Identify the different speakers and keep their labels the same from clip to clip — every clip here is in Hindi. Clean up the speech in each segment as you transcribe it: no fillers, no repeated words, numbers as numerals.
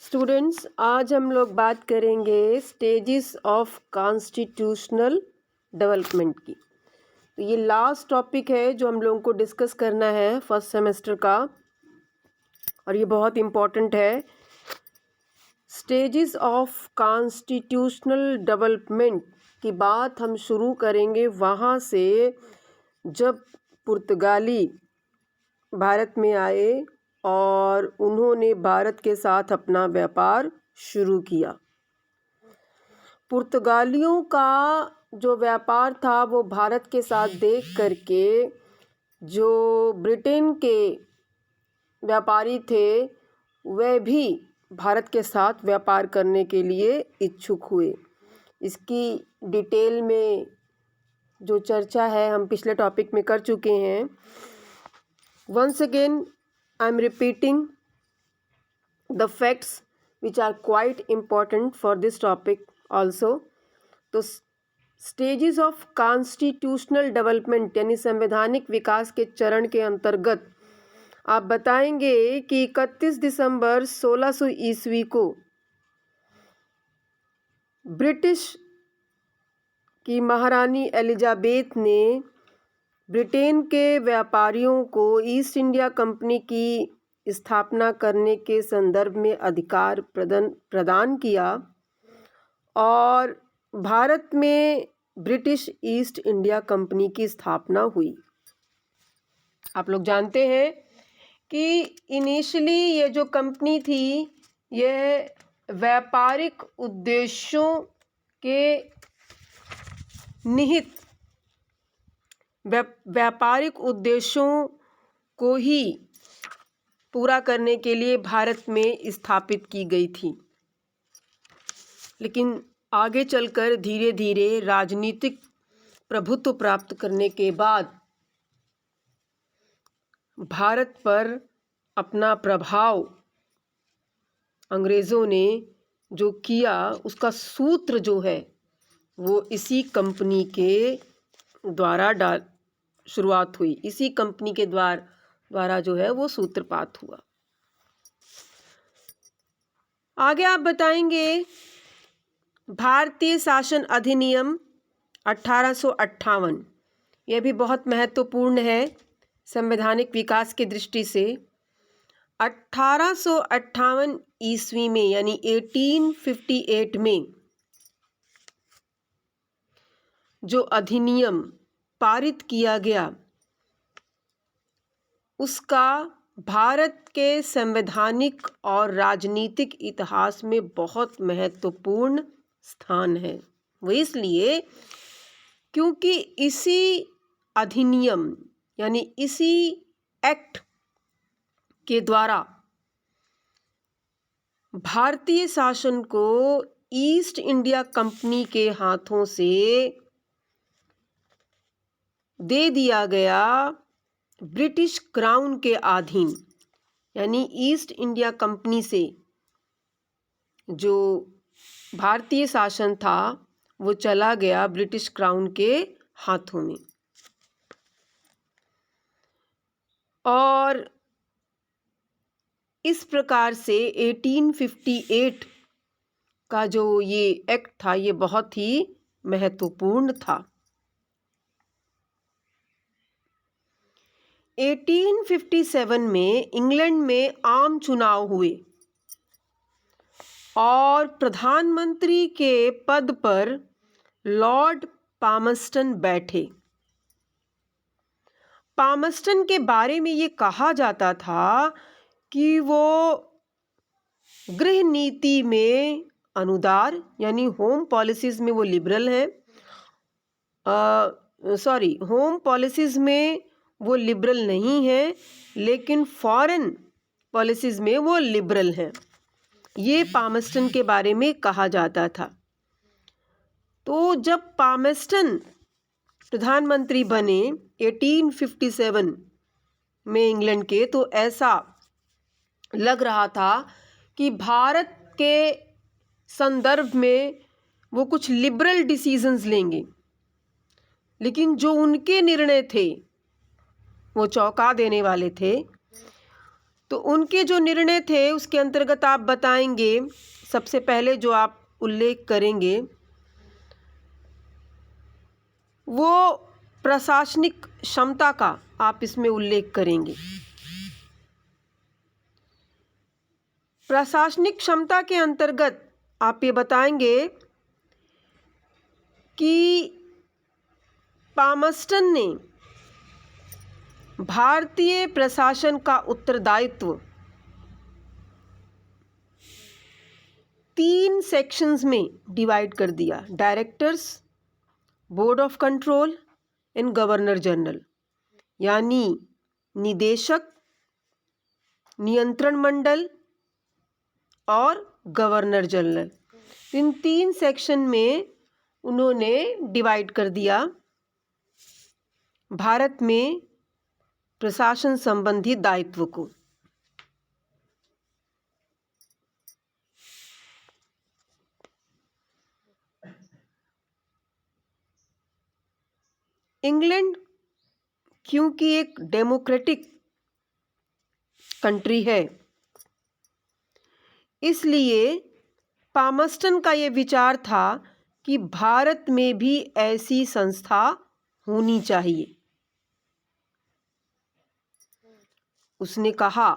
Speaker 1: स्टूडेंट्स, आज हम लोग बात करेंगे स्टेजेस ऑफ कॉन्स्टिट्यूशनल डेवलपमेंट की। तो ये लास्ट टॉपिक है जो हम लोगों को डिस्कस करना है फर्स्ट सेमेस्टर का, और ये बहुत इम्पोर्टेंट है। स्टेजेस ऑफ कॉन्स्टिट्यूशनल डेवलपमेंट की बात हम शुरू करेंगे वहाँ से जब पुर्तगाली भारत में आए और उन्होंने भारत के साथ अपना व्यापार शुरू किया। पुर्तगालियों का जो व्यापार था वो भारत के साथ देख करके जो ब्रिटेन के व्यापारी थे वह भी भारत के साथ व्यापार करने के लिए इच्छुक हुए। इसकी डिटेल में जो चर्चा है हम पिछले टॉपिक में कर चुके हैं। Once again, I am repeating the facts which are quite important for this topic also. तो स्टेजेस ऑफ कॉन्स्टिट्यूशनल डेवलपमेंट यानी संवैधानिक विकास के चरण के अंतर्गत आप बताएंगे कि 31 दिसंबर 1600 ईस्वी को ब्रिटिश की महारानी एलिजाबेथ ने ब्रिटेन के व्यापारियों को ईस्ट इंडिया कंपनी की स्थापना करने के संदर्भ में अधिकार प्रदान किया और भारत में ब्रिटिश ईस्ट इंडिया कंपनी की स्थापना हुई। आप लोग जानते हैं कि इनिशियली ये जो कंपनी थी यह व्यापारिक उद्देश्यों के निहित व्यापारिक उद्देश्यों को ही पूरा करने के लिए भारत में स्थापित की गई थी, लेकिन आगे चलकर धीरे धीरे राजनीतिक प्रभुत्व प्राप्त करने के बाद भारत पर अपना प्रभाव अंग्रेज़ों ने जो किया उसका सूत्र जो है वो इसी कंपनी के द्वारा शुरुआत हुई। इसी कंपनी के द्वारा जो है वो सूत्रपात हुआ। आगे आप बताएंगे भारतीय शासन अधिनियम 1858। यह भी बहुत महत्वपूर्ण है संवैधानिक विकास की दृष्टि से। 1858 ईस्वी में यानी 1858 में जो अधिनियम पारित किया गया उसका भारत के संवैधानिक और राजनीतिक इतिहास में बहुत महत्वपूर्ण स्थान है। वो इसलिए क्योंकि इसी अधिनियम यानी इसी एक्ट के द्वारा भारतीय शासन को ईस्ट इंडिया कंपनी के हाथों से दे दिया गया ब्रिटिश क्राउन के अधीन, यानी ईस्ट इंडिया कंपनी से जो भारतीय शासन था वो चला गया ब्रिटिश क्राउन के हाथों में। और इस प्रकार से 1858 का जो ये एक्ट था ये बहुत ही महत्वपूर्ण था। 1857 में इंग्लैंड में आम चुनाव हुए और प्रधानमंत्री के पद पर लॉर्ड पामस्टन बैठे। पामस्टन के बारे में ये कहा जाता था कि वो गृह नीति में अनुदार यानी होम पॉलिसीज़ में वो लिबरल हैं। होम पॉलिसीज़ में वो लिबरल नहीं है, लेकिन फॉरेन पॉलिसीज़ में वो लिबरल हैं। ये पामस्टन के बारे में कहा जाता था। तो जब पामस्टन प्रधानमंत्री बने 1857 में इंग्लैंड के, तो ऐसा लग रहा था कि भारत के संदर्भ में वो कुछ लिबरल डिसीजंस लेंगे, लेकिन जो उनके निर्णय थे वो चौंका देने वाले थे। तो उनके जो निर्णय थे उसके अंतर्गत आप बताएंगे, सबसे पहले जो आप उल्लेख करेंगे वो प्रशासनिक क्षमता का आप इसमें उल्लेख करेंगे। प्रशासनिक क्षमता के अंतर्गत आप ये बताएंगे कि पामस्टन ने भारतीय प्रशासन का उत्तरदायित्व 3 सेक्शंस में डिवाइड कर दिया: directors, board of control and governor general, यानी निदेशक, नियंत्रण मंडल और गवर्नर जनरल। इन 3 सेक्शन में उन्होंने डिवाइड कर दिया भारत में प्रशासन संबंधी दायित्व को। इंग्लैंड क्योंकि एक डेमोक्रेटिक कंट्री है, इसलिए पामस्टन का ये विचार था कि भारत में भी ऐसी संस्था होनी चाहिए। उसने कहा,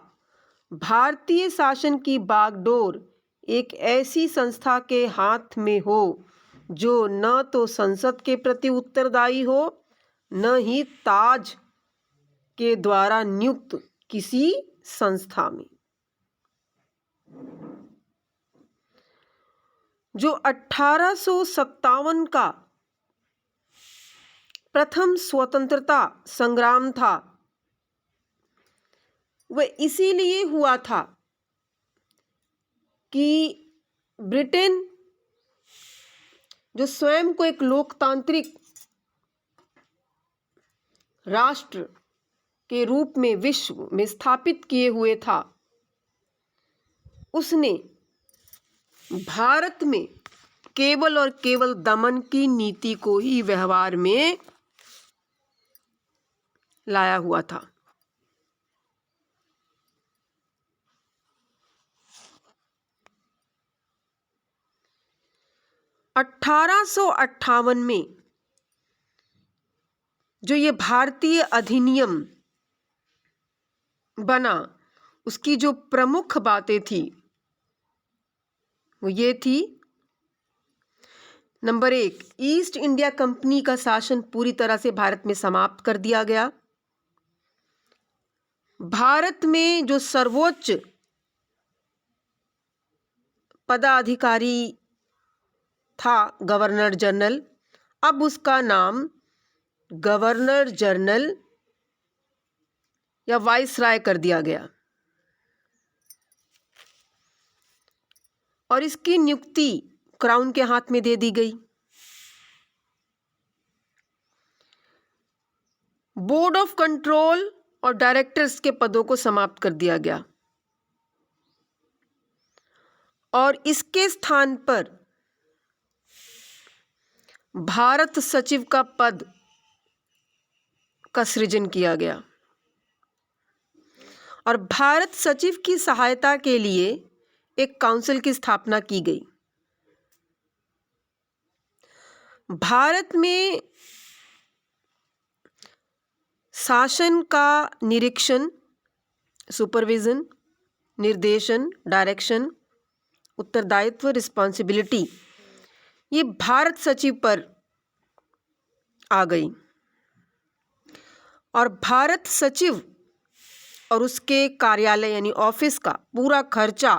Speaker 1: भारतीय शासन की बागडोर एक ऐसी संस्था के हाथ में हो जो न तो संसद के प्रति उत्तरदायी हो, न ही ताज के द्वारा नियुक्त किसी संस्था में। जो 1857 का प्रथम स्वतंत्रता संग्राम था वह इसीलिए हुआ था कि ब्रिटेन, जो स्वयं को एक लोकतांत्रिक राष्ट्र के रूप में विश्व में स्थापित किए हुए था, उसने भारत में केवल और केवल दमन की नीति को ही व्यवहार में लाया हुआ था। (1858) में जो ये भारतीय अधिनियम बना, उसकी जो प्रमुख बातें थी वो ये थी: नंबर 1, ईस्ट इंडिया कंपनी का शासन पूरी तरह से भारत में समाप्त कर दिया गया। भारत में जो सर्वोच्च पदाधिकारी था गवर्नर जनरल, अब उसका नाम गवर्नर जनरल या वाइसराय कर दिया गया और इसकी नियुक्ति क्राउन के हाथ में दे दी गई। बोर्ड ऑफ कंट्रोल और डायरेक्टर्स के पदों को समाप्त कर दिया गया और इसके स्थान पर भारत सचिव का पद का सृजन किया गया और भारत सचिव की सहायता के लिए एक काउंसिल की स्थापना की गई। भारत में शासन का निरीक्षण, सुपरविजन, निर्देशन, डायरेक्शन, उत्तरदायित्व, रिस्पॉन्सिबिलिटी, ये भारत सचिव पर आ गई और भारत सचिव और उसके कार्यालय यानी ऑफिस का पूरा खर्चा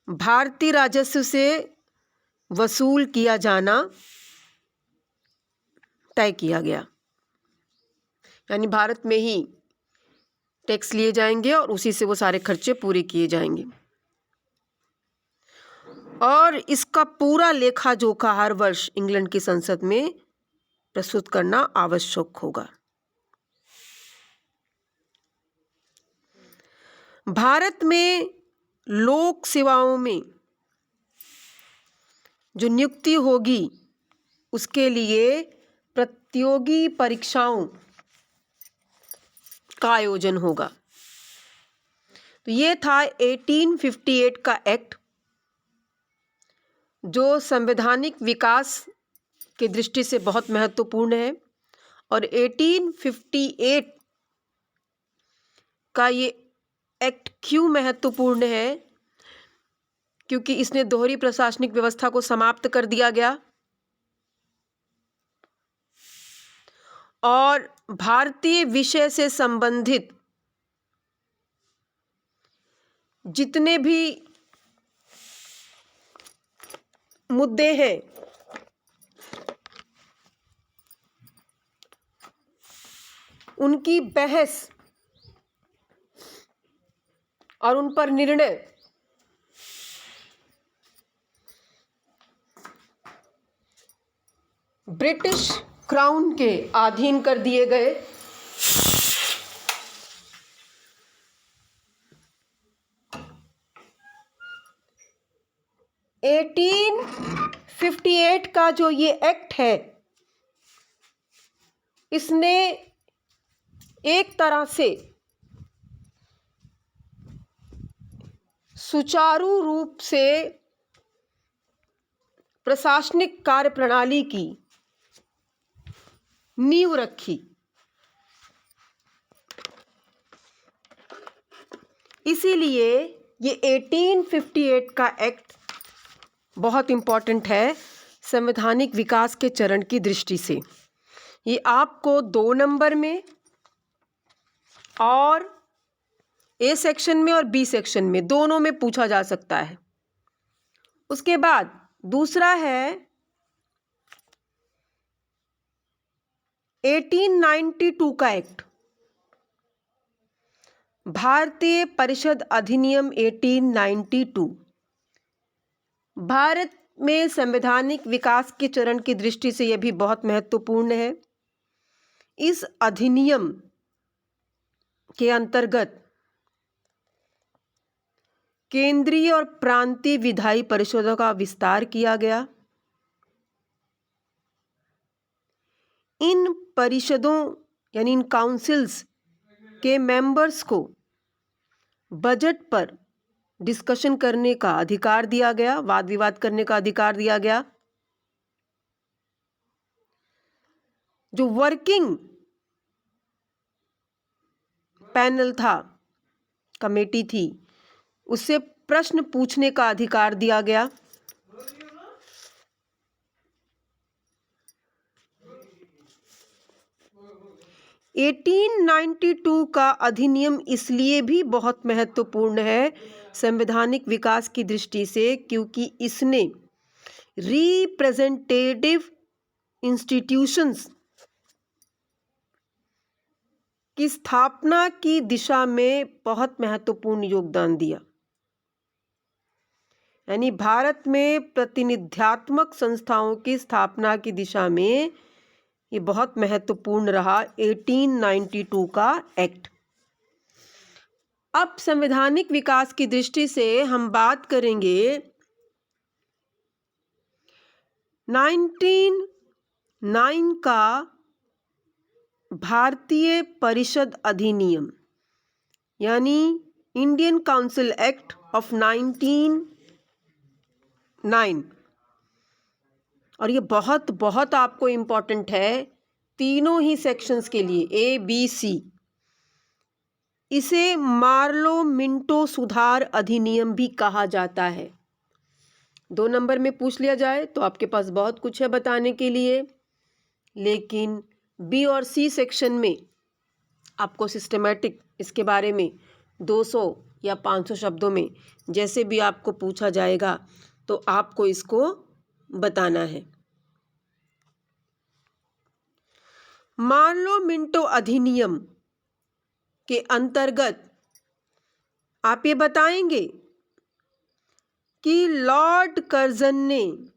Speaker 1: भारतीय राजस्व से वसूल किया जाना तय किया गया, यानी भारत में ही टैक्स लिए जाएंगे और उसी से वो सारे खर्चे पूरे किए जाएंगे और इसका पूरा लेखा जोखा हर वर्ष इंग्लैंड की संसद में प्रस्तुत करना आवश्यक होगा। भारत में लोक सेवाओं में जो नियुक्ति होगी उसके लिए प्रतियोगी परीक्षाओं का आयोजन होगा। तो ये था 1858 का एक्ट, जो संवैधानिक विकास की दृष्टि से बहुत महत्वपूर्ण है। और 1858 का ये एक्ट क्यों महत्वपूर्ण है? क्योंकि इसने दोहरी प्रशासनिक व्यवस्था को समाप्त कर दिया गया और भारतीय विषय से संबंधित जितने भी मुद्दे हैं उनकी बहस और उन पर निर्णय ब्रिटिश क्राउन के अधीन कर दिए गए। एटीन 58 का जो ये एक्ट है, इसने एक तरह से सुचारू रूप से प्रशासनिक कार्यप्रणाली की नींव रखी। इसीलिए ये 1858 का एक्ट बहुत इम्पोर्टेंट है संवैधानिक विकास के चरण की दृष्टि से। ये आपको 2 नंबर में और ए सेक्शन में और बी सेक्शन में दोनों में पूछा जा सकता है। उसके बाद दूसरा है 1892 का एक्ट, भारतीय परिषद अधिनियम 1892। भारत में संवैधानिक विकास के चरण की दृष्टि से यह भी बहुत महत्वपूर्ण है। इस अधिनियम के अंतर्गत केंद्रीय और प्रांतीय विधायी परिषदों का विस्तार किया गया। इन परिषदों यानी इन काउंसिल्स के मेंबर्स को बजट पर डिस्कशन करने का अधिकार दिया गया, वाद विवाद करने का अधिकार दिया गया। जो वर्किंग पैनल था, कमेटी थी, उससे प्रश्न पूछने का अधिकार दिया गया। एटीन 92 का अधिनियम इसलिए भी बहुत महत्वपूर्ण है संवैधानिक विकास की दृष्टि से, क्योंकि इसने रिप्रेजेंटेटिव इंस्टीट्यूशंस की स्थापना की दिशा में बहुत महत्वपूर्ण योगदान दिया। यानी भारत में प्रतिनिध्यात्मक संस्थाओं की स्थापना की दिशा में ये बहुत महत्वपूर्ण रहा 1892 का एक्ट। अब संवैधानिक विकास की दृष्टि से हम बात करेंगे 1909 का भारतीय परिषद अधिनियम, यानी इंडियन काउंसिल एक्ट ऑफ 1909। और ये बहुत बहुत आपको इम्पोर्टेंट है तीनों ही सेक्शंस के लिए, ए बी सी। इसे मार्लो मिंटो सुधार अधिनियम भी कहा जाता है। 2 नंबर में पूछ लिया जाए तो आपके पास बहुत कुछ है बताने के लिए, लेकिन बी और सी सेक्शन में आपको सिस्टमैटिक इसके बारे में 200 या 500 शब्दों में जैसे भी आपको पूछा जाएगा तो आपको इसको बताना है। मार्लो मिंटो अधिनियम के अंतर्गत आप ये बताएंगे कि लॉर्ड कर्जन ने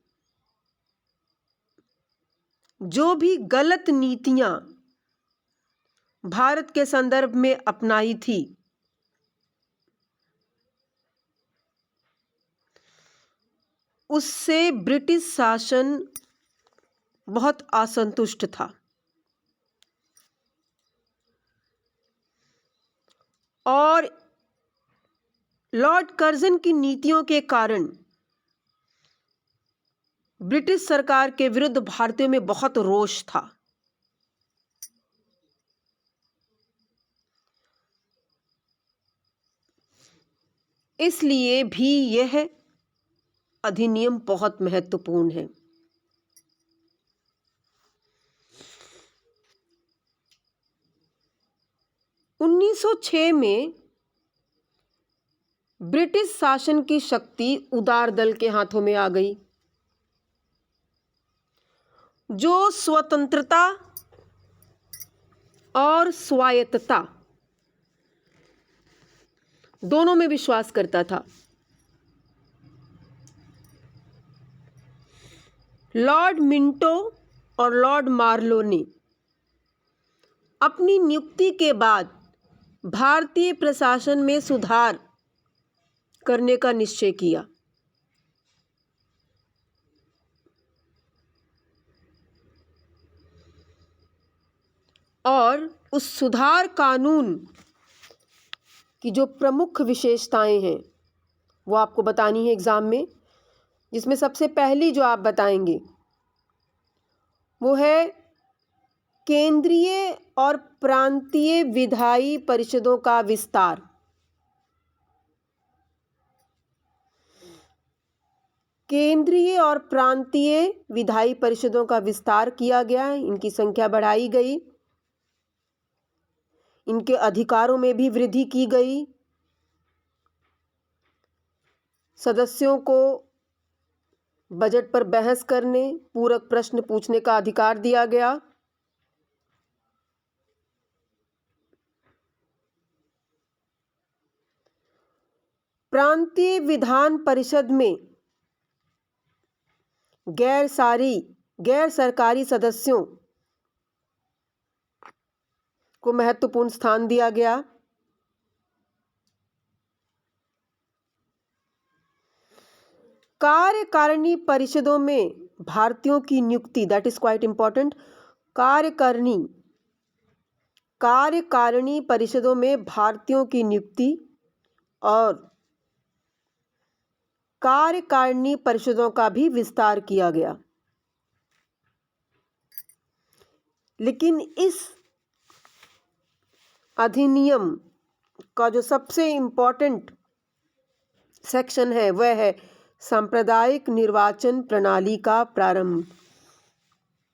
Speaker 1: जो भी गलत नीतियां भारत के संदर्भ में अपनाई थी, उससे ब्रिटिश शासन बहुत असंतुष्ट था और लॉर्ड कर्जन की नीतियों के कारण ब्रिटिश सरकार के विरुद्ध भारतीयों में बहुत रोष था। इसलिए भी यह अधिनियम बहुत महत्वपूर्ण है। उन्नीस सौ 6 में ब्रिटिश शासन की शक्ति उदार दल के हाथों में आ गई, जो स्वतंत्रता और स्वायत्तता दोनों में विश्वास करता था। लॉर्ड मिंटो और लॉर्ड मार्लो ने अपनी नियुक्ति के बाद भारतीय प्रशासन में सुधार करने का निश्चय किया और उस सुधार कानून की जो प्रमुख विशेषताएं हैं वो आपको बतानी है एग्जाम में, जिसमें सबसे पहली जो आप बताएंगे वो है केंद्रीय और प्रांतीय विधायी परिषदों का विस्तार। केंद्रीय और प्रांतीय विधायी परिषदों का विस्तार किया गया, इनकी संख्या बढ़ाई गई, इनके अधिकारों में भी वृद्धि की गई, सदस्यों को बजट पर बहस करने, पूरक प्रश्न पूछने का अधिकार दिया गया। प्रांतीय विधान परिषद में गैर सरकारी सदस्यों को महत्वपूर्ण स्थान दिया गया। कार्यकारिणी परिषदों में भारतीयों की नियुक्ति, दैट इज क्वाइट इंपॉर्टेंट। कार्यकारिणी परिषदों में भारतीयों की नियुक्ति और कार्यकारिणी परिषदों का भी विस्तार किया गया। लेकिन इस अधिनियम का जो सबसे इंपॉर्टेंट सेक्शन है वह है सांप्रदायिक निर्वाचन प्रणाली का प्रारंभ।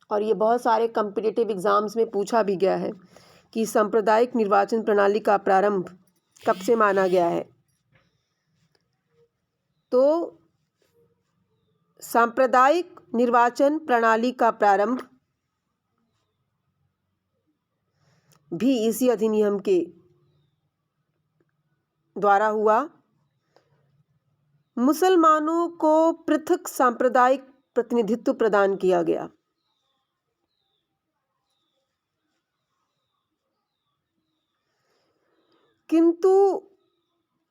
Speaker 1: और ये बहुत सारे कॉम्पिटिटिव एग्जाम्स में पूछा भी गया है कि सांप्रदायिक निर्वाचन प्रणाली का प्रारंभ कब से माना गया है। तो सांप्रदायिक निर्वाचन प्रणाली का प्रारंभ भी इसी अधिनियम के द्वारा हुआ। मुसलमानों को पृथक सांप्रदायिक प्रतिनिधित्व प्रदान किया गया। किंतु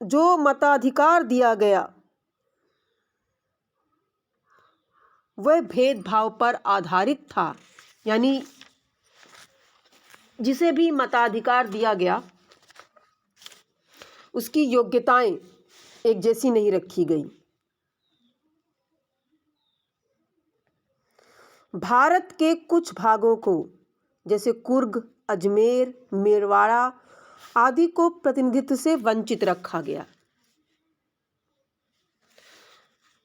Speaker 1: जो मताधिकार दिया गया वह भेदभाव पर आधारित था, यानी जिसे भी मताधिकार दिया गया उसकी योग्यताएं एक जैसी नहीं रखी गई। भारत के कुछ भागों को जैसे कुर्ग, अजमेर, मेरवाड़ा आदि को प्रतिनिधित्व से वंचित रखा गया।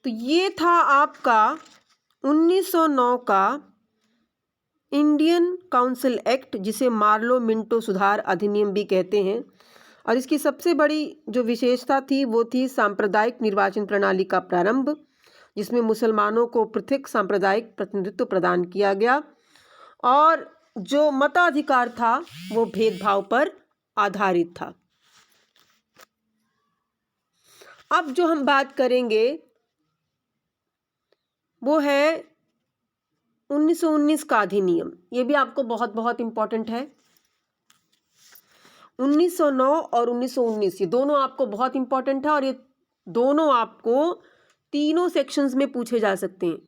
Speaker 1: तो ये था आपका 1909 का इंडियन काउंसिल एक्ट, जिसे मार्लो मिंटो सुधार अधिनियम भी कहते हैं। और इसकी सबसे बड़ी जो विशेषता थी वो थी सांप्रदायिक निर्वाचन प्रणाली का प्रारंभ, जिसमें मुसलमानों को पृथक सांप्रदायिक प्रतिनिधित्व प्रदान किया गया और जो मताधिकार था वो भेदभाव पर आधारित था। अब जो हम बात करेंगे वो है 1919 का अधिनियम। ये भी आपको बहुत बहुत इंपॉर्टेंट है। 1909 और 1919 ये दोनों आपको बहुत इंपॉर्टेंट है और ये दोनों आपको तीनों सेक्शंस में पूछे जा सकते हैं,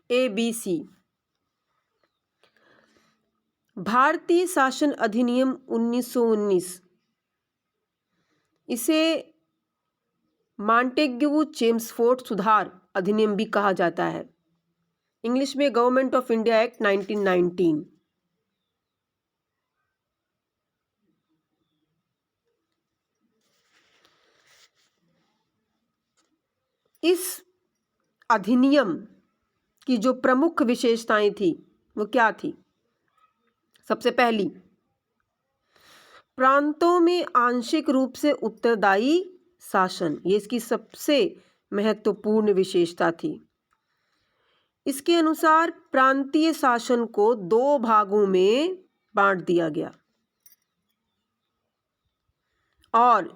Speaker 1: ABC। भारतीय शासन अधिनियम 1919, इसे मॉन्टेग्यू चेम्सफोर्ड सुधार अधिनियम भी कहा जाता है। इंग्लिश में गवर्नमेंट ऑफ इंडिया एक्ट 1919। इस अधिनियम की जो प्रमुख विशेषताएं थी वो क्या थी? सबसे पहली, प्रांतों में आंशिक रूप से उत्तरदायी शासन, ये इसकी सबसे महत्वपूर्ण विशेषता थी। इसके अनुसार प्रांतीय शासन को 2 भागों में बांट दिया गया और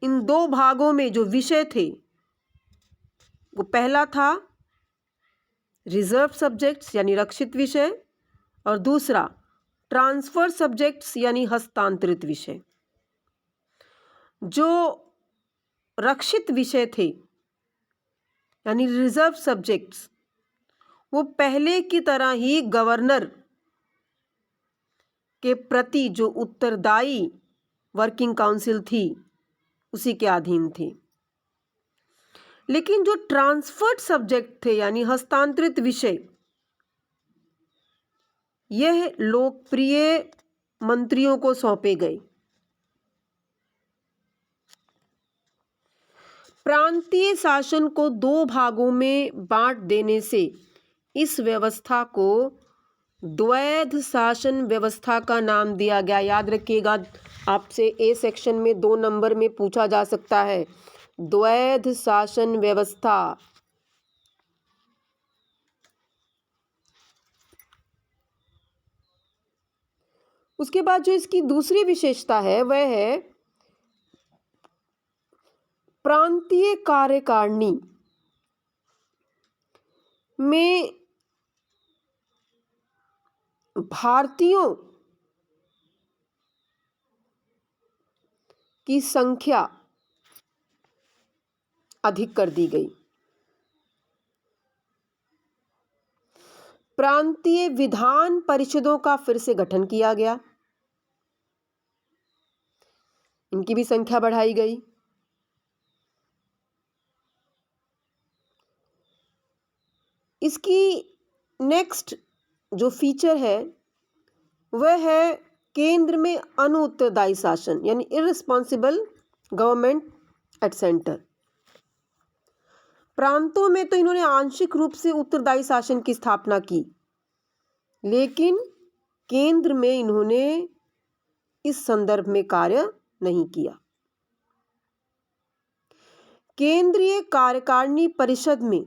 Speaker 1: इन 2 भागों में जो विषय थे वो पहला था रिजर्व सब्जेक्ट्स यानी रक्षित विषय और दूसरा ट्रांसफर सब्जेक्ट्स यानी हस्तांतरित विषय। जो रक्षित विषय थे यानी रिजर्व सब्जेक्ट्स, वो पहले की तरह ही गवर्नर के प्रति जो उत्तरदायी वर्किंग काउंसिल थी उसी के अधीन थे। लेकिन जो ट्रांसफर्ड सब्जेक्ट थे यानी हस्तांतरित विषय, यह लोकप्रिय मंत्रियों को सौंपे गए। प्रांतीय शासन को 2 भागों में बांट देने से इस व्यवस्था को द्वैध शासन व्यवस्था का नाम दिया गया। याद रखिएगा, आपसे ए सेक्शन में 2 नंबर में पूछा जा सकता है, द्वैध शासन व्यवस्था। उसके बाद जो इसकी दूसरी विशेषता है वह है प्रांतीय कार्यकारिणी में भारतीयों की संख्या अधिक कर दी गई। प्रांतीय विधान परिषदों का फिर से गठन किया गया, इनकी भी संख्या बढ़ाई गई। इसकी नेक्स्ट जो फीचर है वह है केंद्र में अनुत्तरदायी शासन यानी इररिस्पॉन्सिबल गवर्नमेंट एट सेंटर। प्रांतों में तो इन्होंने आंशिक रूप से उत्तरदायी शासन की स्थापना की, लेकिन केंद्र में इन्होंने इस संदर्भ में कार्य नहीं किया। केंद्रीय कार्यकारिणी परिषद में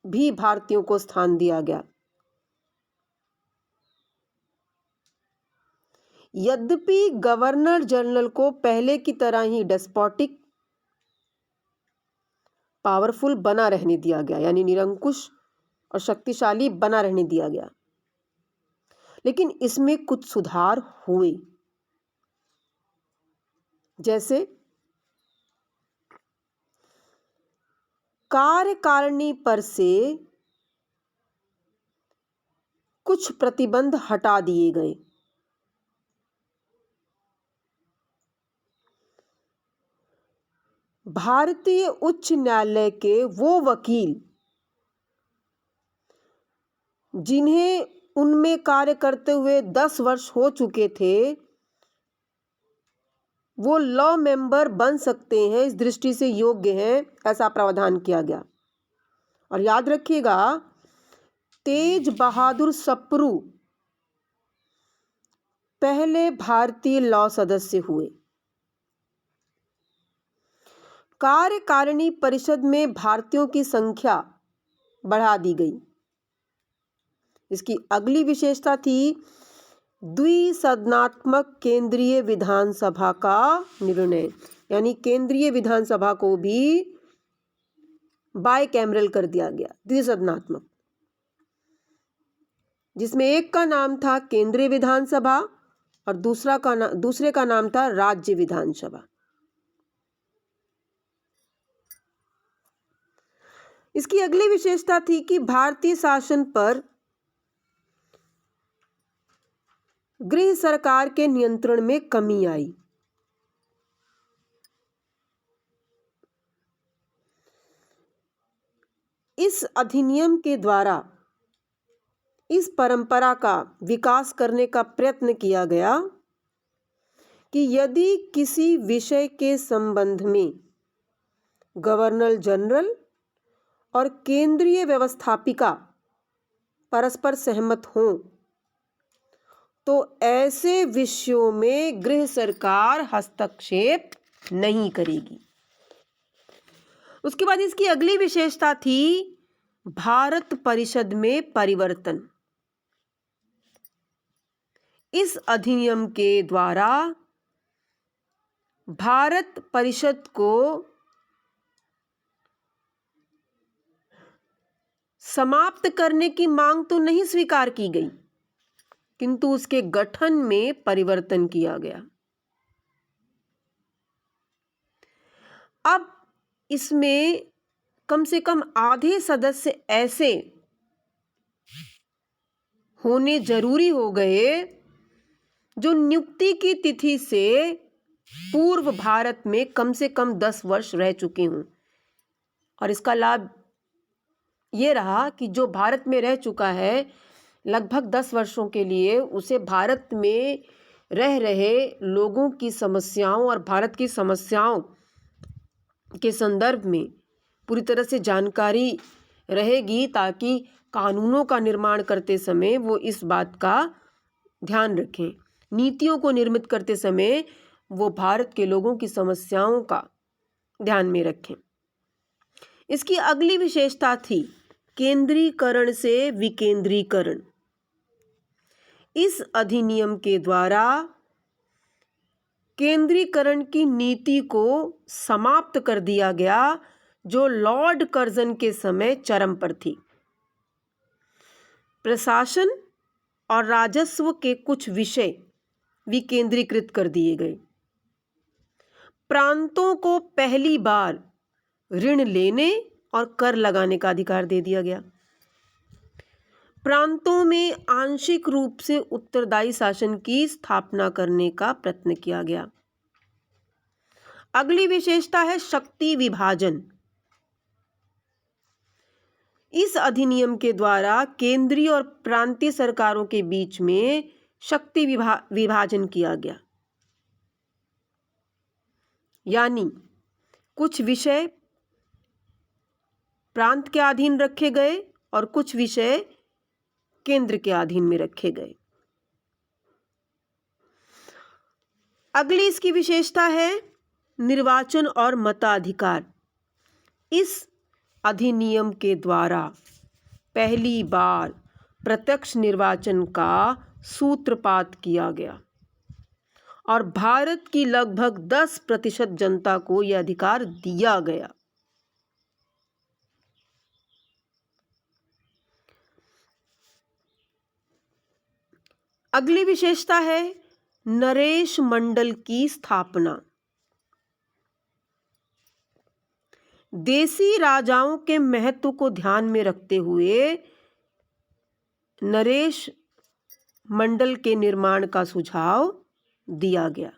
Speaker 1: भी भारतीयों को स्थान दिया गया। यद्यपि गवर्नर जनरल को पहले की तरह ही डेस्पोटिक पावरफुल बना रहने दिया गया, यानी निरंकुश और शक्तिशाली बना रहने दिया गया, लेकिन इसमें कुछ सुधार हुए। जैसे कार्यकारिणी पर से कुछ प्रतिबंध हटा दिए गए। भारतीय उच्च न्यायालय के वो वकील जिन्हें उनमें कार्य करते हुए 10 वर्ष हो चुके थे, वो लॉ मेंबर बन सकते हैं, इस दृष्टि से योग्य हैं, ऐसा प्रावधान किया गया। और याद रखिएगा, तेज बहादुर सप्रू पहले भारतीय लॉ सदस्य हुए। कार्यकारिणी परिषद में भारतीयों की संख्या बढ़ा दी गई। इसकी अगली विशेषता थी द्विसदनात्मक केंद्रीय विधानसभा का निर्णय, यानी केंद्रीय विधानसभा को भी बाइकैमरल कर दिया गया, द्विसदनात्मक, जिसमें एक का नाम था केंद्रीय विधानसभा और दूसरे का नाम था राज्य विधानसभा। इसकी अगली विशेषता थी कि भारतीय शासन पर गृह सरकार के नियंत्रण में कमी आई। इस अधिनियम के द्वारा इस परंपरा का विकास करने का प्रयत्न किया गया कि यदि किसी विषय के संबंध में गवर्नर जनरल और केंद्रीय व्यवस्थापिका परस्पर सहमत हों तो ऐसे विषयों में गृह सरकार हस्तक्षेप नहीं करेगी। उसके बाद इसकी अगली विशेषता थी भारत परिषद में परिवर्तन। इस अधिनियम के द्वारा भारत परिषद को समाप्त करने की मांग तो नहीं स्वीकार की गई, किंतु उसके गठन में परिवर्तन किया गया। अब इसमें कम से कम आधे सदस्य ऐसे होने जरूरी हो गए जो नियुक्ति की तिथि से पूर्व भारत में कम से कम 10 वर्ष रह चुके हों। और इसका लाभ ये रहा कि जो भारत में रह चुका है लगभग 10 वर्षों के लिए, उसे भारत में रह रहे लोगों की समस्याओं और भारत की समस्याओं के संदर्भ में पूरी तरह से जानकारी रहेगी, ताकि कानूनों का निर्माण करते समय वो इस बात का ध्यान रखें, नीतियों को निर्मित करते समय वो भारत के लोगों की समस्याओं का ध्यान में रखें। इसकी अगली विशेषता थी केंद्रीकरण से विकेंद्रीकरण। इस अधिनियम के द्वारा केंद्रीकरण की नीति को समाप्त कर दिया गया, जो लॉर्ड कर्जन के समय चरम पर थी। प्रशासन और राजस्व के कुछ विषय विकेंद्रीकृत कर दिए गए। प्रांतों को पहली बार ऋण लेने और कर लगाने का अधिकार दे दिया गया। प्रांतों में आंशिक रूप से उत्तरदायी शासन की स्थापना करने का प्रयत्न किया गया। अगली विशेषता है शक्ति विभाजन। इस अधिनियम के द्वारा केंद्रीय और प्रांतीय सरकारों के बीच में शक्ति विभाजन किया गया, यानी कुछ विषय प्रांत के अधीन रखे गए और कुछ विषय केंद्र के अधीन में रखे गए। अगली इसकी विशेषता है निर्वाचन और मताधिकार। इस अधिनियम के द्वारा पहली बार प्रत्यक्ष निर्वाचन का सूत्रपात किया गया और भारत की लगभग 10% जनता को यह अधिकार दिया गया। अगली विशेषता है नरेश मंडल की स्थापना। देसी राजाओं के महत्व को ध्यान में रखते हुए नरेश मंडल के निर्माण का सुझाव दिया गया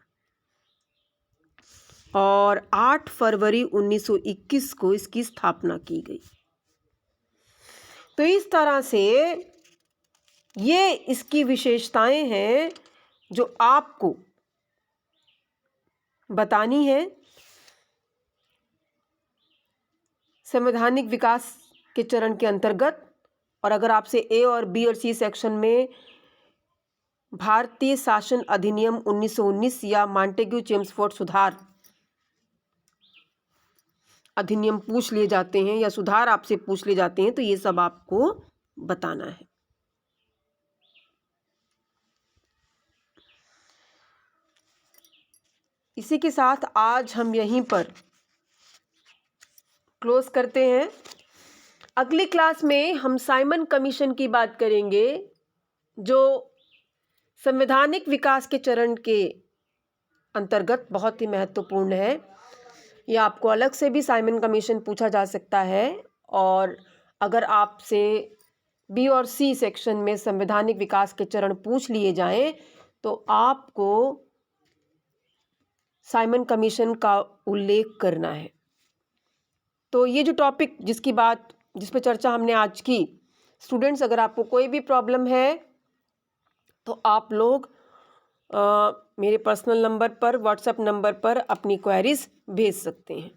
Speaker 1: और 8 फरवरी 1921 को इसकी स्थापना की गई। तो इस तरह से ये इसकी विशेषताएं हैं जो आपको बतानी है। संवैधानिक विकास के चरण के अंतर्गत, और अगर आपसे ए और बी और सी सेक्शन में भारतीय शासन अधिनियम 1919 या मॉन्टेग्यू चेम्सफोर्ड सुधार अधिनियम पूछ लिए जाते हैं या सुधार आपसे पूछ लिए जाते हैं, तो ये सब आपको बताना है। इसी के साथ आज हम यहीं पर क्लोज करते हैं। अगली क्लास में हम साइमन कमीशन की बात करेंगे, जो संवैधानिक विकास के चरण के अंतर्गत बहुत ही महत्वपूर्ण है। यह आपको अलग से भी साइमन कमीशन पूछा जा सकता है, और अगर आपसे बी और सी सेक्शन में संवैधानिक विकास के चरण पूछ लिए जाएं तो आपको साइमन कमीशन का उल्लेख करना है। तो ये जो टॉपिक जिसकी बात जिस पे चर्चा हमने आज की। स्टूडेंट्स, अगर आपको कोई भी प्रॉब्लम है तो आप लोग मेरे पर्सनल नंबर पर, व्हाट्सएप नंबर पर अपनी क्वेरीज भेज सकते हैं।